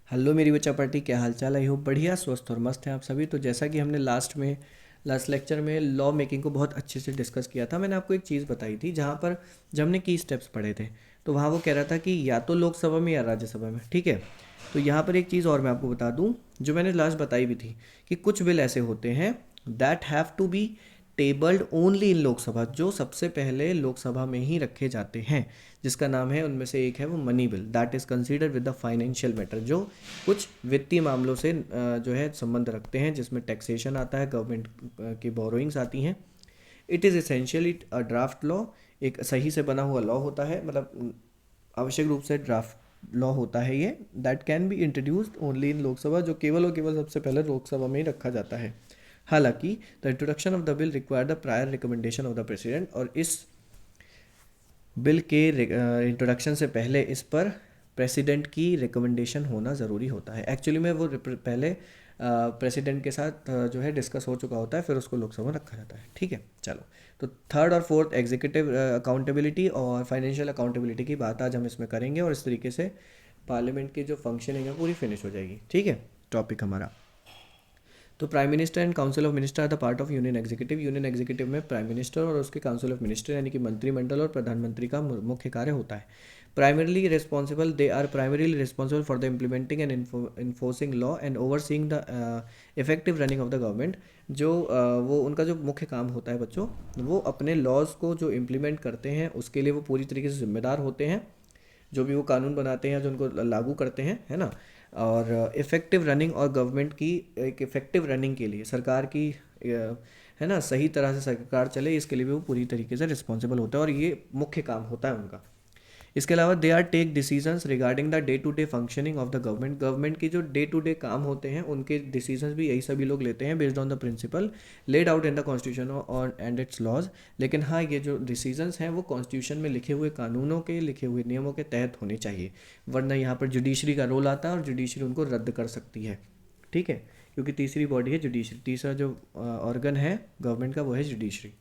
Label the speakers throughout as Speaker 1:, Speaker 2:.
Speaker 1: Hello मेरी बच्चा party, क्या हाल चाल है? आई होप बढ़िया स्वस्थ और मस्त हैं आप सभी। तो जैसा कि हमने लास्ट लेक्चर में लॉ मेकिंग को बहुत अच्छे से डिस्कस किया था। मैंने आपको एक चीज़ बताई थी जहाँ पर जब हमने की स्टेप्स पढ़े थे, तो वहाँ वो कह रहा था कि या तो लोकसभा में या राज्यसभा में। ठीक है, तो यहाँ पर एक चीज़ और मैं आपको बता दूँ जो मैंने लास्ट बताई भी थी, कि कुछ बिल ऐसे होते हैं that have to be tabled only in Lok Sabha, जो सबसे पहले लोकसभा में ही रखे जाते हैं, जिसका नाम है, उनमें से एक है वो money bill, that is considered with the financial matter, जो कुछ वित्तीय मामलों से जो है संबंध रखते हैं, जिसमें टैक्सेशन आता है, गवर्नमेंट की बोरोइंग्स आती हैं। It is essentially a draft law, एक सही से बना हुआ लॉ होता है, मतलब आवश्यक रूप से ड्राफ्ट लॉ होता है ये, that can be introduced only in Lok Sabha, जो केवल और केवल सबसे पहले लोकसभा में ही रखा जाता है। हालांकि the introduction of the bill require the prior recommendation of the president, और इस बिल के इंट्रोडक्शन से पहले इस पर प्रेसिडेंट की रिकमेंडेशन होना ज़रूरी होता है। एक्चुअली में वो पहले प्रेसिडेंट के साथ जो है डिस्कस हो चुका होता है, फिर उसको लोकसभा में रखा जाता है। ठीक है, चलो। तो थर्ड और फोर्थ एग्जीक्यूटिव अकाउंटेबिलिटी और फाइनेंशियल अकाउंटेबिलिटी की बात आज हम इसमें करेंगे, और इस तरीके से पार्लियामेंट की जो फंक्शनिंग है पूरी फिनिश हो जाएगी। ठीक है, टॉपिक हमारा। तो prime minister and council of minister are the part of union executive. Union executive में प्राइम मिनिस्टर और उसके काउंसिल ऑफ मिनिस्टर यानी कि मंत्रिमंडल और प्रधानमंत्री का मुख्य कार्य होता है। Primarily they are primarily responsible for the implementing and enforcing law and overseeing the effective running of the government. जो वो उनका जो मुख्य काम होता है बच्चों, वो अपने लॉज को जो इम्प्लीमेंट करते हैं उसके लिए वो पूरी तरीके से जिम्मेदार होते हैं। जो भी वो कानून बनाते हैं, जो उनको लागू करते हैं, है ना। और इफ़ेक्टिव रनिंग और गवर्नमेंट की एक इफ़ेक्टिव रनिंग के लिए, सरकार की है ना, सही तरह से सरकार चले, इसके लिए भी वो पूरी तरीके से रिस्पॉन्सिबल होता है, और ये मुख्य काम होता है उनका। इसके अलावा they are take decisions regarding the day to day functioning of the government. Government की जो डे टू डे काम होते हैं उनके डिसीजंस भी यही सभी लोग लेते हैं, based on the principle laid out in the constitution और एंड इट्स लॉज। लेकिन हाँ, ये जो डिसीजंस हैं वो कॉन्स्टिट्यूशन में लिखे हुए कानूनों के, लिखे हुए नियमों के तहत होने चाहिए, वरना यहाँ पर जुडिशरी का रोल आता है और जुडिशरी उनको रद्द कर सकती है। ठीक है, क्योंकि तीसरी बॉडी है जुडिशरी, तीसरा जो ऑर्गन है गवर्नमेंट का वो है जुडिशरी।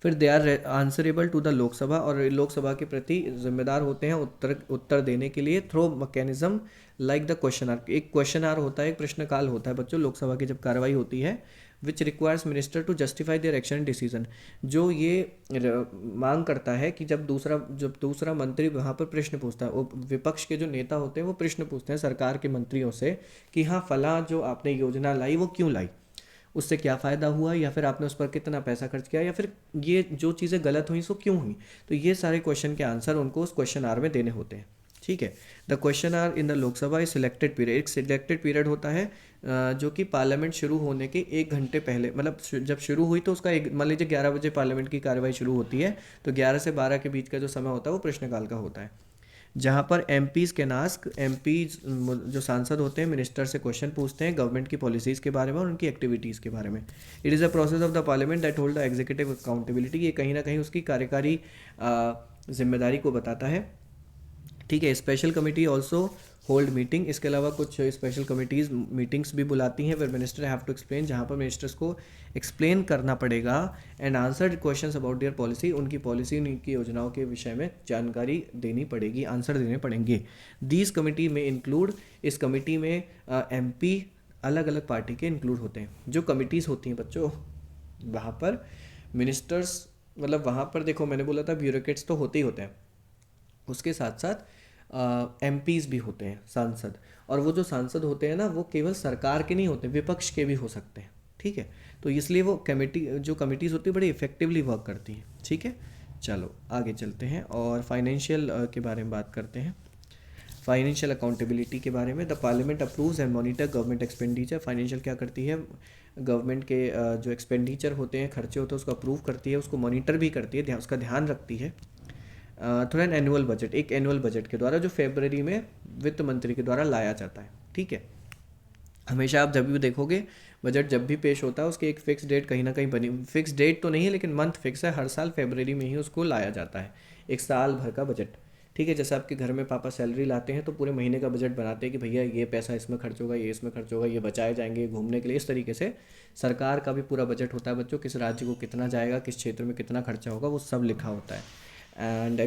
Speaker 1: फिर they are answerable to the Lok Sabha, और लोकसभा के प्रति जिम्मेदार होते हैं उत्तर उत्तर देने के लिए, through mechanism like the question hour. एक क्वेश्चन आर होता है, एक प्रश्नकाल होता है बच्चों लोकसभा की जब कार्रवाई होती है, which requires minister to justify their action decision. जो ये मांग करता है कि जब दूसरा मंत्री वहाँ पर प्रश्न पूछता है, वो विपक्ष के जो नेता होते हैं वो प्रश्न पूछते हैं सरकार के मंत्रियों से कि हाँ, फला जो आपने योजना लाई वो क्यों लाई, उससे क्या फ़ायदा हुआ, या फिर आपने उस पर कितना पैसा खर्च किया, या फिर ये जो चीज़ें गलत हुई सो क्यों हुई। तो ये सारे क्वेश्चन के आंसर उनको उस क्वेश्चन आर में देने होते हैं। ठीक है, the question are in the Lok Sabha is selected period. एक सिलेक्टेड पीरियड होता है जो कि पार्लियामेंट शुरू होने के 1 घंटे पहले, मतलब जब शुरू हुई तो उसका एक, मान लीजिए 11 बजे पार्लियामेंट की कार्रवाई शुरू होती है, तो 11 से 12 के बीच का जो समय होता है वो प्रश्नकाल का होता है, जहाँ पर एमपीज़ के नास्क, एमपीज जो सांसद होते हैं मिनिस्टर से क्वेश्चन पूछते हैं गवर्नमेंट की पॉलिसीज़ के बारे में और उनकी एक्टिविटीज़ के बारे में। It is a process of the parliament that hold the executive accountability. ये कहीं ना कहीं उसकी कार्यकारी जिम्मेदारी को बताता है। ठीक है, special committee also hold meeting. इसके अलावा कुछ स्पेशल कमिटीज़ मीटिंग्स भी बुलाती हैं, where minister have to explain, जहाँ पर मिनिस्टर्स को एक्सप्लेन करना पड़ेगा and answer questions about their policy, उनकी पॉलिसी, उनकी योजनाओं के विषय में जानकारी देनी पड़ेगी, आंसर देने पड़ेंगे। दीज कमिटी में इंक्लूड, इस कमिटी में एमपी अलग अलग पार्टी के इंक्लूड होते हैं। जो कमिटीज़ होती हैं बच्चों, वहाँ पर मिनिस्टर्स, मतलब वहाँ पर देखो मैंने बोला था ब्यूरोक्रेट्स तो होते ही होते हैं, उसके साथ साथ एमपीज़ भी होते हैं, सांसद। और वो जो सांसद होते हैं ना, वो केवल सरकार के नहीं होते, विपक्ष के भी हो सकते हैं। ठीक है, तो इसलिए वो कमेटी, जो कमिटीज़ होती है बड़ी इफेक्टिवली वर्क करती हैं। ठीक है, चलो आगे चलते हैं और फाइनेंशियल के बारे में बात करते हैं। फाइनेंशियल अकाउंटेबिलिटी के बारे में, the parliament approves and monitor government expenditure. Financial क्या करती है, गवर्नमेंट के जो एक्सपेंडिचर होते हैं, खर्चे होते हैं, उसको अप्रूव करती है, उसको मॉनिटर भी करती है, उसका ध्यान रखती है। थोड़ा एनुअल बजट, एक एनुअल बजट के द्वारा, जो फरवरी में वित्त मंत्री के द्वारा लाया जाता है। ठीक है, हमेशा आप जब भी देखोगे बजट जब भी पेश होता है उसकी एक फिक्स डेट कहीं ना कहीं बनी, फिक्स डेट तो नहीं है लेकिन मंथ फिक्स है, हर साल फरवरी में ही उसको लाया जाता है, एक साल भर का बजट। ठीक है, जैसे आपके घर में पापा सैलरी लाते हैं तो पूरे महीने का बजट बनाते हैं कि भैया ये पैसा इसमें खर्च होगा, ये इसमें खर्च होगा, ये बचाए जाएंगे घूमने के लिए। इस तरीके से सरकार का भी पूरा बजट होता है बच्चों, किस राज्य को कितना जाएगा, किस क्षेत्र में कितना खर्चा होगा, वो सब लिखा होता है। And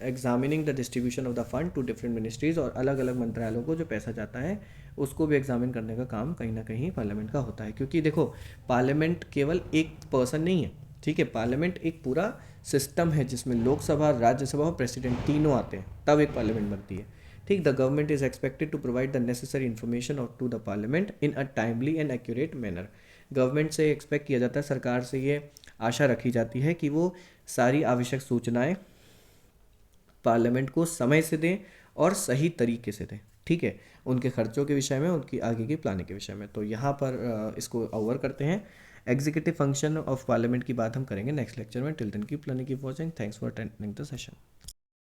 Speaker 1: examining the distribution of the fund to different ministries, और अलग अलग मंत्रालयों को जो पैसा जाता है उसको भी एग्जामिन करने का काम कहीं ना कहीं पार्लियामेंट का होता है। क्योंकि देखो, पार्लियामेंट केवल एक पर्सन नहीं है, ठीक है, पार्लियामेंट एक पूरा सिस्टम है जिसमें लोकसभा, राज्यसभा और प्रेसिडेंट तीनों आते हैं, तब एक पार्लियामेंट बनती है। ठीक, the government is expected to provide the necessary information और to the parliament in a timely and accurate manner. Government से एक्सपेक्ट किया जाता है, सरकार से ये आशा रखी जाती है कि वो सारी आवश्यक सूचनाएं पार्लियामेंट को समय से दें और सही तरीके से दें, ठीक है, उनके खर्चों के विषय में, उनकी आगे की प्लानिंग के विषय में। तो यहाँ पर इसको ओवर करते हैं। एग्जीक्यूटिव फंक्शन ऑफ पार्लियामेंट की बात हम करेंगे नेक्स्ट लेक्चर में। Till then keep learning, keep watching, thanks for attending the session.